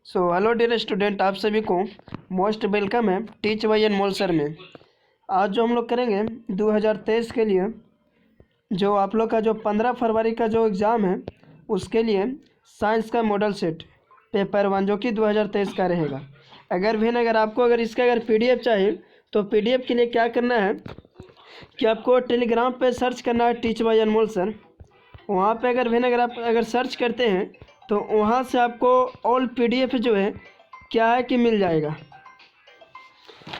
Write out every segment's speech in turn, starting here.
Hello dear student, आप सभी को मोस्ट वेलकम है टीच बाय अनमोल सर में। आज जो हम लोग करेंगे 2023 के लिए जो आप लोग का जो 15 फरवरी का जो एग्ज़ाम है उसके लिए साइंस का मॉडल सेट पेपर 1 जो कि 2023 का रहेगा। अगर आपको इसका PDF चाहिए तो PDF के लिए क्या करना है कि आपको टेलीग्राम पे सर्च करना है टीच बाय अनमोल सर। वहाँ पे अगर आप सर्च करते हैं तो वहाँ से आपको ऑल PDF जो है क्या है कि मिल जाएगा।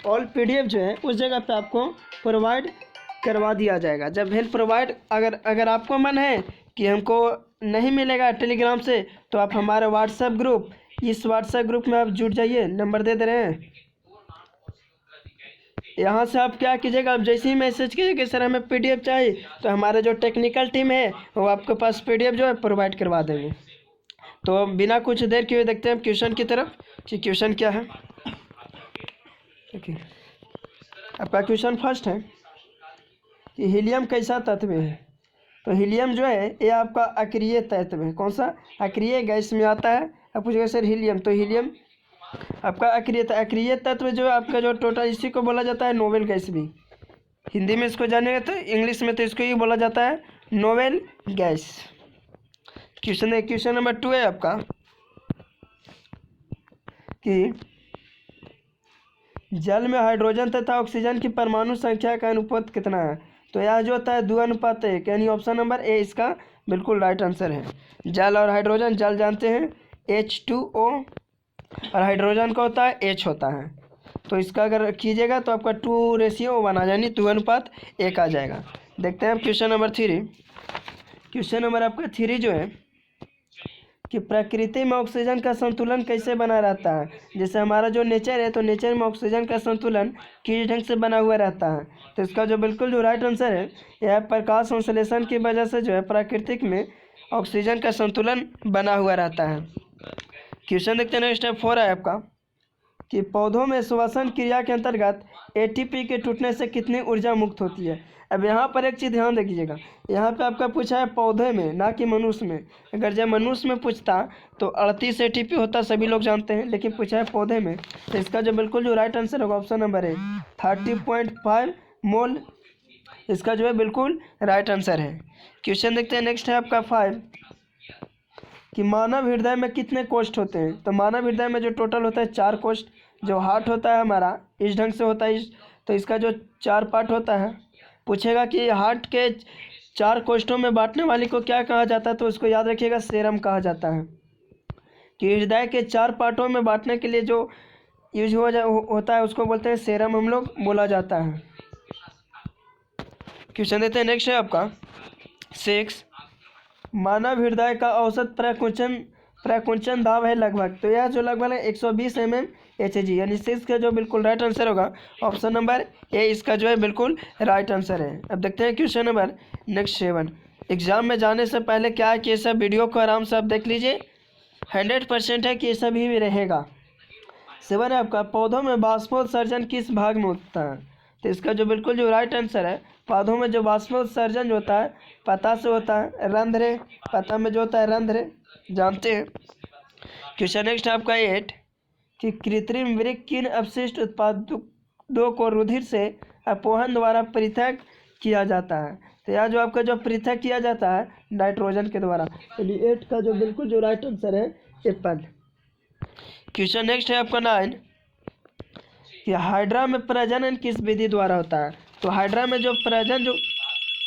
ऑल PDF जो है उस जगह पे आपको प्रोवाइड करवा दिया जाएगा। जब हेल्प प्रोवाइड अगर आपको मन है कि हमको नहीं मिलेगा टेलीग्राम से तो आप हमारे इस व्हाट्सएप ग्रुप में आप जुड़ जाइए, नंबर दे रहे हैं। यहाँ से आप क्या कीजिएगा, आप जैसे ही मैसेज कीजिए कि सर हमें PDF चाहिए तो हमारा जो टेक्निकल टीम है वो आपके पास PDF जो है प्रोवाइड करवा देंगे। तो बिना कुछ देर किए देखते हैं क्वेश्चन की तरफ कि क्वेश्चन क्या है। देखिए आपका क्वेश्चन फर्स्ट है कि हीलियम कैसा तत्व है। तो हीलियम जो है ये आपका अक्रिय तत्व है। कौन सा? अक्रिय गैस में आता है। आप पूछेगा सर हीलियम, तो हीलियम आपका अक्रिय तत्व जो है आपका जो टोटल, इसी को बोला जाता है नोबेल गैस भी। हिंदी में इसको जानेंगे तो इंग्लिश में तो इसको ही बोला जाता है नोबेल गैस। क्वेश्चन नंबर 2 है आपका कि जल में हाइड्रोजन तथा ऑक्सीजन की परमाणु संख्या का अनुपात कितना है। तो यह जो होता है 2:1, यानी ऑप्शन नंबर ए इसका बिल्कुल राइट आंसर है। जल और हाइड्रोजन, जल जानते हैं H2O और हाइड्रोजन का होता है H होता है। तो इसका अगर कीजिएगा तो आपका 2:1 आ यानी 2:1 आ जाएगा। देखते हैं क्वेश्चन नंबर 3। क्वेश्चन नंबर आपका 3 जो है कि प्रकृति में ऑक्सीजन का संतुलन कैसे बना रहता है। जैसे हमारा जो नेचर है तो नेचर में ऑक्सीजन का संतुलन किस ढंग से बना हुआ रहता है। तो इसका जो बिल्कुल जो राइट आंसर है यह प्रकाश संश्लेषण की वजह से जो है प्राकृतिक में ऑक्सीजन का संतुलन बना हुआ रहता है। क्वेश्चन देखते हैं स्टेप 4 है आपका कि पौधों में श्वसन क्रिया के अंतर्गत ATP के टूटने से कितनी ऊर्जा मुक्त होती है। अब यहाँ पर एक चीज़ ध्यान दीजिएगा, यहाँ पे आपका पूछा है पौधे में, ना कि मनुष्य में। अगर जब मनुष्य में पूछता तो 38 ATP होता, सभी लोग जानते हैं, लेकिन पूछा है पौधे में। तो इसका जो बिल्कुल जो राइट आंसर होगा ऑप्शन नंबर है 30.5 मोल। इसका जो है बिल्कुल राइट आंसर है। क्वेश्चन देखते हैं नेक्स्ट है आपका 5 कि मानव हृदय में कितने कोष्ठ होते हैं। तो मानव हृदय में जो टोटल होता है 4 कोष्ठ। जो हार्ट होता है हमारा इस ढंग से होता है, तो इसका जो 4 पार्ट होता है। पूछेगा कि हार्ट के 4 कोष्ठों में बांटने वाली को क्या कहा जाता है, तो उसको याद रखिएगा सेरम कहा जाता है। कि हृदय के 4 पार्टों में बांटने के लिए जो यूज होता है उसको बोलते हैं सेरम, हम लोग बोला जाता है। क्वेश्चन देते हैं नेक्स्ट है आपका 6 मानव हृदय का औसत प्रकुंचन दाब है लगभग। तो यह जो लगभग है 120 mmHg, यानी 6 का जो बिल्कुल राइट आंसर होगा ऑप्शन नंबर ए इसका जो है बिल्कुल राइट आंसर है। अब देखते हैं क्वेश्चन नंबर नेक्स्ट 7। एग्जाम में जाने से पहले क्या है कि ये सब वीडियो को आराम से आप देख लीजिए, 100% है कि ये सब ही रहेगा। 7 है आपका पौधों में बाष्पोत्सर्जन किस भाग में होता है। तो इसका जो बिल्कुल जो राइट आंसर है, पौधों में जो बाष्पोत्सर्जन जो होता है पता से होता है, रंध्र, पता में जो होता है रंध्र, जानते हैं। क्वेश्चन नेक्स्ट आपका 8 कि कृत्रिम वृक्क किन अपशिष्ट उत्पादों को रुधिर से अपोहन द्वारा पृथक किया जाता है। तो यह जो आपका जो पृथक किया जाता है नाइट्रोजन के द्वारा। तो 8 का जो बिल्कुल जो राइट आंसर है एप्पल। क्वेश्चन नेक्स्ट है आपका 9 कि हाइड्रा में प्रजनन किस विधि द्वारा होता है। तो हाइड्रा में जो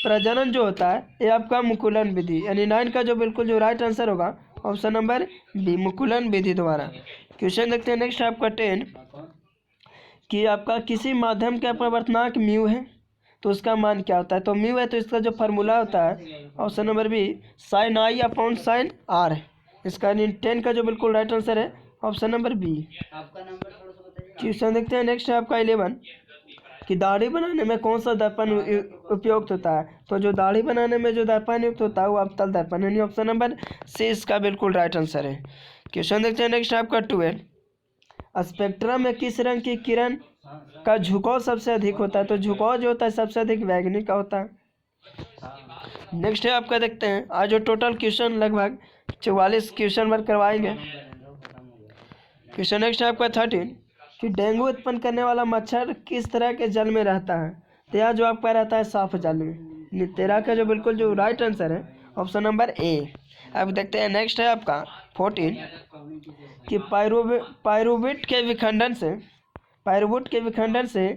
प्रजनन जो होता है ये आपका मुकुलन विधि, यानी 9 का जो बिल्कुल जो राइट आंसर होगा ऑप्शन नंबर बी मुकुलन विधि द्वारा। क्वेश्चन देखते हैं नेक्स्ट आपका 10 कि आपका किसी माध्यम का अपवर्तनांक म्यू है तो उसका मान क्या होता है। तो म्यू है तो इसका जो फार्मूला होता है option number B sin I upon sin R। इसका 10 का जो बिल्कुल राइट आंसर है ऑप्शन नंबर बी। क्वेश्चन देखते हैं नेक्स्ट है आपका 11 कि दाढ़ी बनाने में कौन सा दर्पण उपयुक्त होता है। तो जो दाढ़ी बनाने में जो दर्पण युक्त होता है वो अवतल दर्पण, यानी ऑप्शन नंबर सी इसका बिल्कुल राइट आंसर है। क्वेश्चन देखते हैं नेक्स्ट आपका 12 स्पेक्ट्रम में किस रंग की किरण का झुकाव सबसे अधिक होता है। तो झुकाव जो होता है सबसे अधिक बैंगनी का होता है। नेक्स्ट है आपका देखते हैं आज जो टोटल क्वेश्चन लगभग 44 क्वेश्चन वर्क करवाएंगे। क्वेश्चन नेक्स्ट है आपका 13 कि डेंगू उत्पन्न करने वाला मच्छर किस तरह के जल में रहता है। तो यह जो आपका रहता है साफ जल में। तेरह का जो बिल्कुल जो राइट आंसर है ऑप्शन नंबर ए। अब देखते हैं नेक्स्ट है आपका 14 कि पायरुवेट के विखंडन से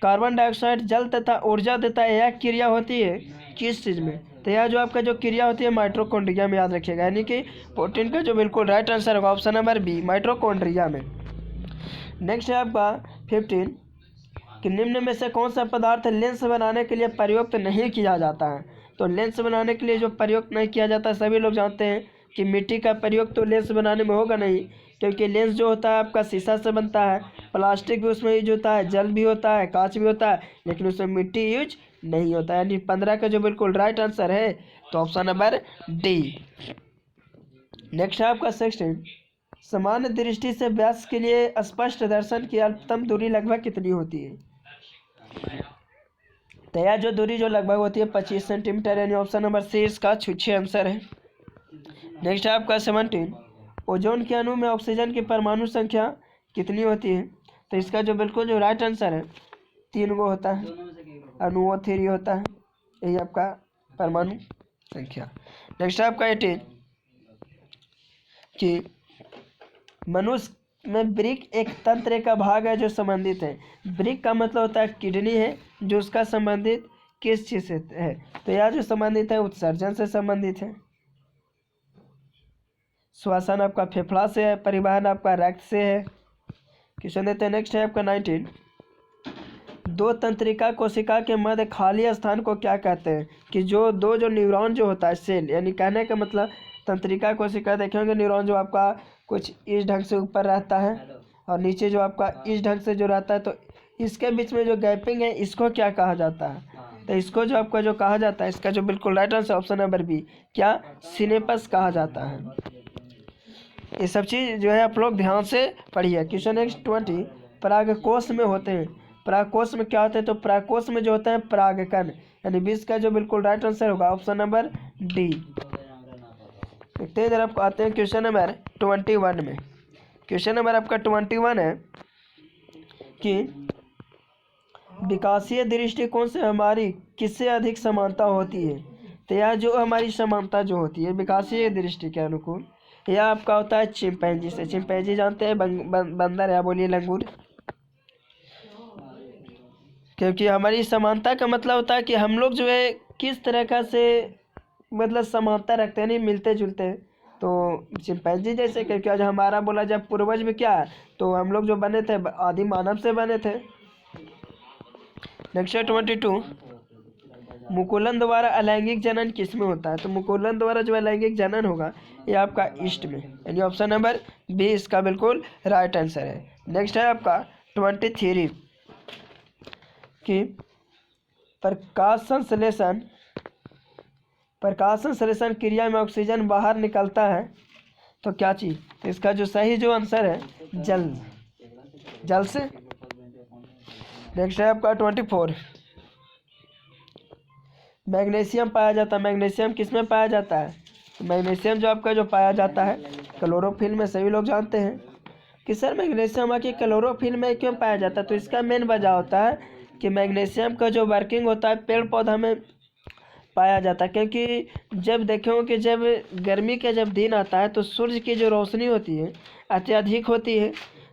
कार्बन डाइऑक्साइड जल तथा ऊर्जा देता है। यह क्रिया होती है किस चीज़ में। तो यह जो आपका जो क्रिया होती है माइटोकॉन्ड्रिया में, याद रखिएगा। यानी कि 14 का जो बिल्कुल राइट आंसर होगा ऑप्शन नंबर बी, माइटोकॉन्ड्रिया में। नेक्स्ट है आपका 15 कि निम्न में से कौन सा पदार्थ लेंस बनाने के लिए प्रयुक्त नहीं किया जाता है। तो लेंस बनाने के लिए जो प्रयोग नहीं किया जाता है सभी लोग जानते हैं कि मिट्टी का प्रयोग तो लेंस बनाने में होगा नहीं, क्योंकि लेंस जो होता है आपका शीशा से बनता है। प्लास्टिक भी उसमें यूज होता है, जल भी होता है, कांच भी होता है, लेकिन उसमें मिट्टी यूज नहीं होता है। यानी 15 का जो बिल्कुल राइट आंसर है तो ऑप्शन नंबर डी। नेक्स्ट है आपका 16 सामान्य दृष्टि से व्यास के लिए स्पष्ट दर्शन की अल्पतम दूरी लगभग कितनी होती है। तो यह जो दूरी जो लगभग होती है 25 सेंटीमीटर, यानी ऑप्शन नंबर सी इसका छुच्छे आंसर है। नेक्स्ट है आपका 17 ओजोन के अणु में ऑक्सीजन की परमाणु संख्या कितनी होती है। तो इसका जो बिल्कुल जो राइट आंसर है 3 गो होता है, अणु 3 होता है, यही आपका परमाणु संख्या। नेक्स्ट है आपका 18 कि मनुष्य में वृक्क एक तंत्र का भाग है जो संबंधित है। वृक्क का मतलब होता है किडनी है, जो उसका संबंधित किस चीज से है। तो यह जो संबंधित है उत्सर्जन से संबंधित है। श्वसन आपका फेफड़ा से है, परिवहन आपका रक्त से है। क्वेश्चन देते हैं नेक्स्ट है आपका 19 दो तंत्रिका कोशिका के मध्य खाली स्थान को क्या कहते हैं। कि जो न्यूरॉन जो होता है सेल, यानी कहने का मतलब तंत्रिका कोशिका देखेंगे न्यूरॉन जो आपका कुछ इस ढंग से ऊपर रहता है और नीचे जो आपका इस ढंग से जो रहता है, तो इसके बीच में जो गैपिंग है इसको क्या कहा जाता है। तो इसको जो आपका जो कहा जाता है, इसका जो बिल्कुल right answer option number B, क्या सिनेपस कहा जाता है। ये सब चीज़ जो है आप लोग ध्यान से पढ़िए। क्वेश्चन नेक्स्ट 20 परागकोश में होते हैं। परागकोश में क्या होते हैं। तो परागकोश में जो होते हैं परागकण, यानी 20 का जो बिल्कुल राइट आंसर होगा ऑप्शन नंबर डी। देखते हैं इधर आपको आते हैं क्वेश्चन नंबर 21 में। क्वेश्चन नंबर आपका 21 है कि विकासीय दृष्टिकोण से हमारी किससे अधिक समानता होती है। तो यह जो हमारी समानता जो होती है विकासीय दृष्टि के अनुकूल, यह आपका होता है चिंपैंजी से। चिंपैंजी जानते हैं बंदर या बोलिए लंगूर। क्योंकि हमारी समानता का मतलब होता है कि हम लोग जो है किस तरह का से मतलब समानता रखते हैं, नहीं मिलते जुलते हैं। तो चिंपैंजी जैसे, क्योंकि आज हमारा बोला जब पूर्वज में क्या है, तो हम लोग जो बने थे आदि मानव से बने थे। नेक्स्ट 22 मुकुलन द्वारा अलैंगिक जनन किस में होता है। तो मुकुलन द्वारा जो अलैंगिक जनन होगा ये आपका ईस्ट में, यानी ऑप्शन नंबर बी इसका बिल्कुल राइट आंसर है। नेक्स्ट है आपका 23 कि प्रकाश संश्लेषण क्रिया में ऑक्सीजन बाहर निकलता है तो क्या चीज़। तो इसका जो सही जो आंसर है जल से। नेक्स्ट है आपका 24 मैग्नीशियम पाया जाता है। मैग्नीशियम किस में पाया जाता है। तो मैग्नीशियम जो आपका जो पाया जाता है क्लोरोफिल में। सभी लोग जानते हैं कि सर मैग्नीशियम आके क्लोरोफिल में क्यों पाया जाता है। तो इसका मेन वजह होता है कि मैग्नीशियम का जो वर्किंग होता है पेड़ पौधा में पाया जाता है। क्योंकि जब देखें कि जब गर्मी के जब दिन आता है तो सूर्य की जो रोशनी होती है अत्यधिक होती है,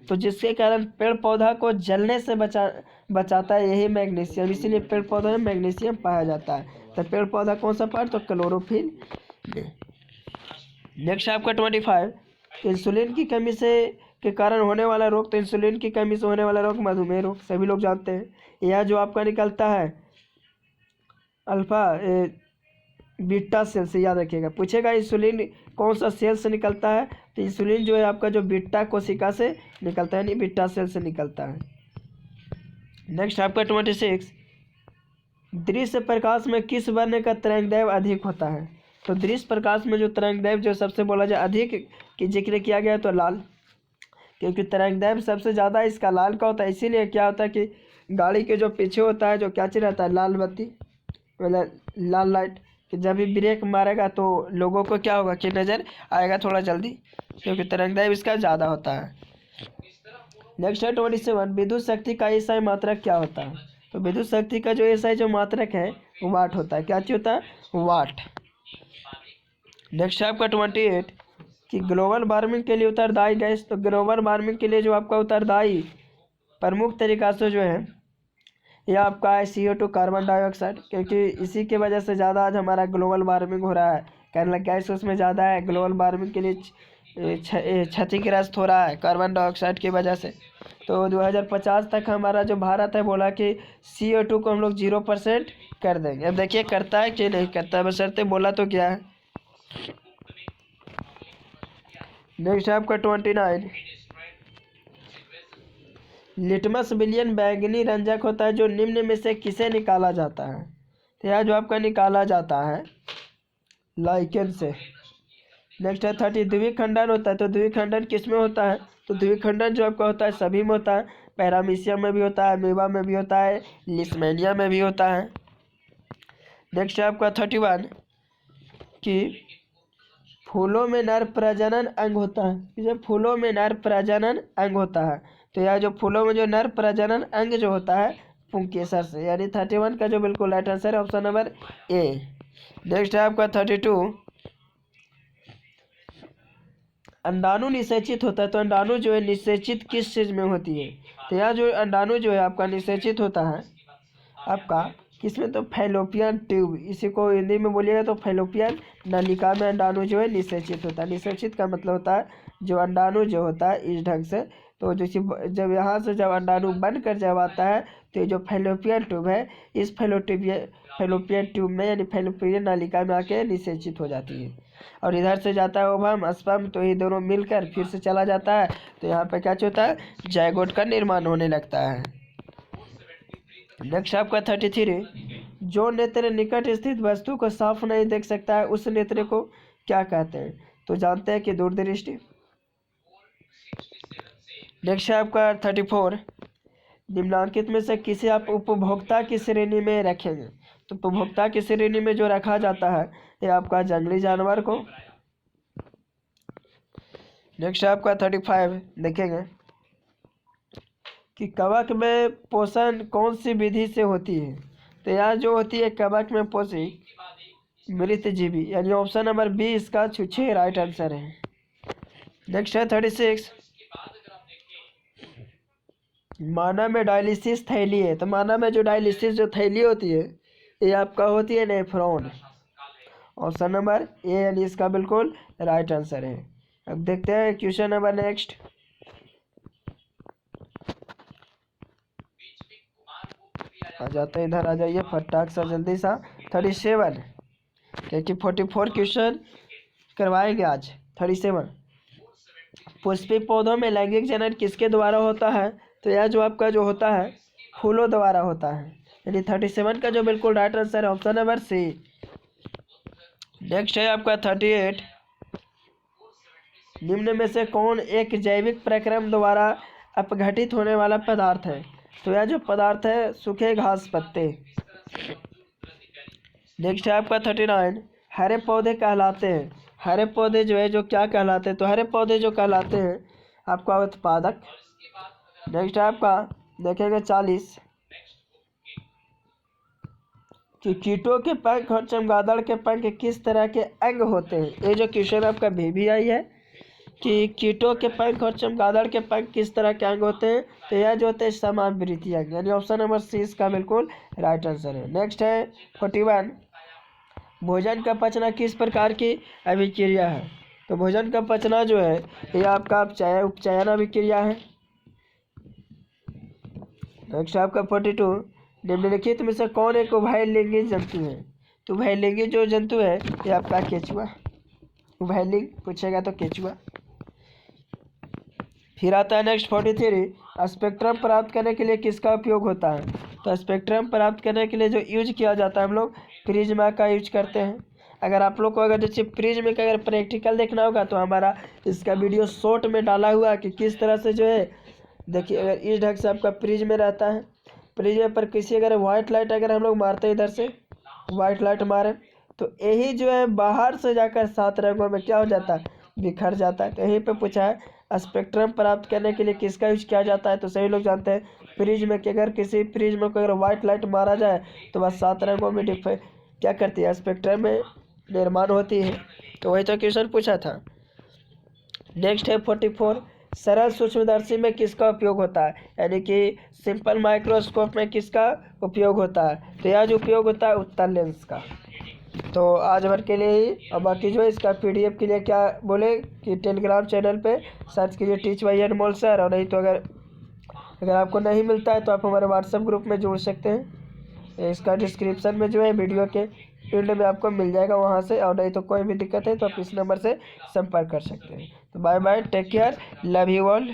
तो जिसके कारण पेड़ पौधा को जलने से बचाता है यही मैग्नीशियम। इसीलिए पेड़ पौधों में मैग्नीशियम पाया जाता है। तो पेड़ पौधा कौन सा पार्ट, तो क्लोरोफिल में। नेक्स्ट आपका 25 इंसुलिन की कमी से के कारण होने वाला रोग। तो इंसुलिन की कमी से होने वाला रोग मधुमेह रोग, सभी लोग जानते हैं। यह जो आपका निकलता है अल्फा बीटा सेल से, याद रखिएगा। पूछेगा इंसुलिन कौन सा सेल से निकलता है। तो इंसुलिन जो है आपका जो बीटा कोशिका से निकलता है, यानी बीटा सेल से निकलता है। नेक्स्ट आपका 26 दृश्य प्रकाश में किस वर्ण का तरंगदैर्घ्य अधिक होता है। तो दृश्य प्रकाश में जो तरंगदैर्घ्य जो सबसे बोला जाए अधिक की जिक्र किया गया तो लाल, क्योंकि तरंगदैर्घ्य सबसे ज़्यादा इसका लाल का होता है। इसीलिए क्या होता है कि गाड़ी के जो पीछे होता है जो क्या चीज रहता है लाल बत्ती, मतलब लाल लाइट, कि जब भी ब्रेक मारेगा तो लोगों को क्या होगा कि नज़र आएगा थोड़ा जल्दी, क्योंकि तरंगदैर्घ्य इसका ज़्यादा होता है। नेक्स्ट है 27, विद्युत शक्ति का एसआई मात्रक क्या होता है? तो विद्युत शक्ति का जो एसआई जो मात्रक है वो वाट होता है। क्या चीज होता है? वाट। नेक्स्ट है आपका 28 कि ग्लोबल वार्मिंग के लिए उत्तरदायी गैस। तो ग्लोबल वार्मिंग के लिए जो आपका उत्तरदायी प्रमुख तरीका से जो है यह आपका है CO2 कार्बन डाइऑक्साइड, क्योंकि इसी की वजह से ज़्यादा आज हमारा ग्लोबल वार्मिंग हो रहा है। कहने लग गैस उसमें ज़्यादा है, ग्लोबल वार्मिंग के लिए क्षतिग्रस्त हो रहा है कार्बन डाइऑक्साइड की वजह से। तो 2050 तक हमारा जो भारत है बोला कि CO2 को हम लोग 0% कर देंगे। अब देखिए करता है कि नहीं करता है, बशर्ते बोला तो क्या है। नेक्स्ट है आपका 29 लिटमस विलियन बैंगनी रंजक होता है जो निम्न में से किसे निकाला जाता है? तो यह जो आपका निकाला जाता है लाइकेन से। नेक्स्ट है 30 द्विखंडन होता है। तो द्विखंडन किस में होता है? तो द्विखंडन जो आपका होता है सभी में होता है, पैरामीशियम में भी होता है, अमीबा में भी होता है, लिस्मेनिया में भी होता है। नेक्स्ट है आपका 31 कि फूलों में नर प्रजनन अंग होता है। जब फूलों में नर प्रजनन अंग होता है तो यह जो फूलों में जो नर प्रजनन अंग जो होता है पुंकेसर से, यानी 31 का जो बिल्कुल राइट आंसर है ऑप्शन नंबर ए। नेक्स्ट है आपका 32 अंडाणु निषेचित होता है। तो अंडाणु जो है निषेचित किस चीज में होती है? तो यह जो अंडाणु जो है आपका निषेचित होता है आपका किसमें? तो फैलोपियन ट्यूब, इसी को हिंदी में बोलिएगा तो फैलोपियन नलिका में अंडाणु जो है निषेचित होता है। निषेचित का मतलब होता है जो अंडाणु जो होता है इस ढंग से, तो जैसे जब यहाँ से जब अंडाणु बन कर जब आता है तो ये जो फैलोपियन ट्यूब है इस फैलोपियन ट्यूब में यानी फैलोपियन नलिका में आके निषेचित हो जाती है, और इधर से जाता है ओवम स्पर्म, तो ये दोनों मिलकर फिर से चला जाता है। तो यहाँ पे क्या होता है? जायगोट का निर्माण होने लगता है। नेक्स्ट आपका 33 जो नेत्र निकट स्थित वस्तु को साफ नहीं देख सकता है उस नेत्र को क्या कहते हैं? तो जानते हैं कि दूरदृष्टि। नेक्स्ट है आपका 34 निम्नलिखित में से किसे आप उपभोक्ता की श्रेणी में रखेंगे? तो उपभोक्ता की श्रेणी में जो रखा जाता है ये आपका जंगली जानवर को। नेक्स्ट है आपका 35 देखेंगे कि कवक में पोषण कौन सी विधि से होती है? तो यहाँ जो होती है कवक में पोषी मृतजीवी, यानी ऑप्शन नंबर बी इसका 6 राइट आंसर है। नेक्स्ट है 36 मानव में डायलिसिस थैली है। तो मानव में जो डायलिसिस जो थैली होती है ये आपका होती है नेफ्रॉन, ऑप्शन नंबर ए यानी इसका बिल्कुल राइट आंसर है। अब देखते हैं क्वेश्चन नंबर नेक्स्ट। आ जाते हैं इधर, आ जाइए फटाक सा जल्दी सा। 37 क्योंकि 44 क्वेश्चन करवाएंगे आज। 37 पुष्पित पौधों में लैंगिक जनन किसके द्वारा होता है? तो यह जो आपका जो होता है फूलों द्वारा होता है, यानी 37 का जो बिल्कुल राइट आंसर है ऑप्शन नंबर सी। नेक्स्ट है आपका 38 निम्न में से कौन एक जैविक प्रक्रम द्वारा अपघटित होने वाला पदार्थ है? तो यह जो पदार्थ है सूखे घास पत्ते। नेक्स्ट है आपका 39 हरे पौधे कहलाते हैं। हरे पौधे जो है जो क्या कहलाते हैं? तो हरे पौधे जो कहलाते हैं आपका उत्पादक। नेक्स्ट है आपका देखेंगे 40 कि कीटों के पंख और चमगादड़ के पंख किस तरह के अंग होते हैं? ये जो क्वेश्चन आपका VVI है कि कीटों के पंख और चमगादड़ के पंख किस तरह के अंग होते हैं? तो यह जो होते हैं समावृतीय अंग, यानी ऑप्शन नंबर सी इसका बिल्कुल राइट आंसर है। नेक्स्ट है 41 भोजन का पचना किस प्रकार की अभिक्रिया है? तो भोजन का पचना जो है ये आपका उपचयन अभिक्रिया है। नेक्स्ट आपका 42 निम्नलिखित में से कौन एक उभयलिंगी जंतु है? तो उभयलिंगी जो जंतु है ये आपका केचुआ। उभयलिंग पूछेगा तो केचुआ। फिर आता है नेक्स्ट 43 स्पेक्ट्रम प्राप्त करने के लिए किसका उपयोग होता है? तो स्पेक्ट्रम प्राप्त करने के लिए जो यूज किया जाता है हम लोग प्रिज्मा का यूज करते हैं। अगर आप लोग को अगर जैसे प्रिज्म का अगर प्रैक्टिकल देखना होगा तो हमारा इसका वीडियो शॉर्ट में डाला हुआ कि किस तरह से जो है देखिए अगर इस ढंग से आपका प्रिज्म में रहता है। प्रिज्म पर किसी अगर वाइट लाइट अगर हम लोग मारते हैं इधर से वाइट लाइट मारे तो यही जो है बाहर से जाकर 7 रंगों में क्या हो जाता है बिखर जाता है। तो यहीं पे पूछा है स्पेक्ट्रम प्राप्त करने के लिए किसका यूज किया जाता है। तो सभी लोग जानते हैं प्रिज्म कि अगर किसी प्रिज्म को अगर व्हाइट लाइट मारा जाए तो वह 7 रंगों में क्या करती है, स्पेक्ट्रम में निर्माण होती है। तो वही तो क्वेश्चन पूछा था। नेक्स्ट है 44, सरल सूक्ष्मदर्शी में किसका उपयोग होता है, यानी कि सिंपल माइक्रोस्कोप में किसका उपयोग होता है। तो यह जो उपयोग होता है उत्तल लेंस का। तो आज भर के लिए ही, और बाकी जो है इसका पीडीएफ के लिए क्या बोले कि टेलीग्राम चैनल पे सर्च कीजिए टीच बाय अनमोल सर, और नहीं तो अगर आपको नहीं मिलता है तो आप हमारे व्हाट्सएप ग्रुप में जुड़ सकते हैं। इसका डिस्क्रिप्शन में जो है वीडियो के फील्ड में आपको मिल जाएगा वहाँ से, और नहीं तो कोई भी दिक्कत है तो आप इस नंबर से संपर्क कर सकते हैं। तो bye bye, take care, love you all.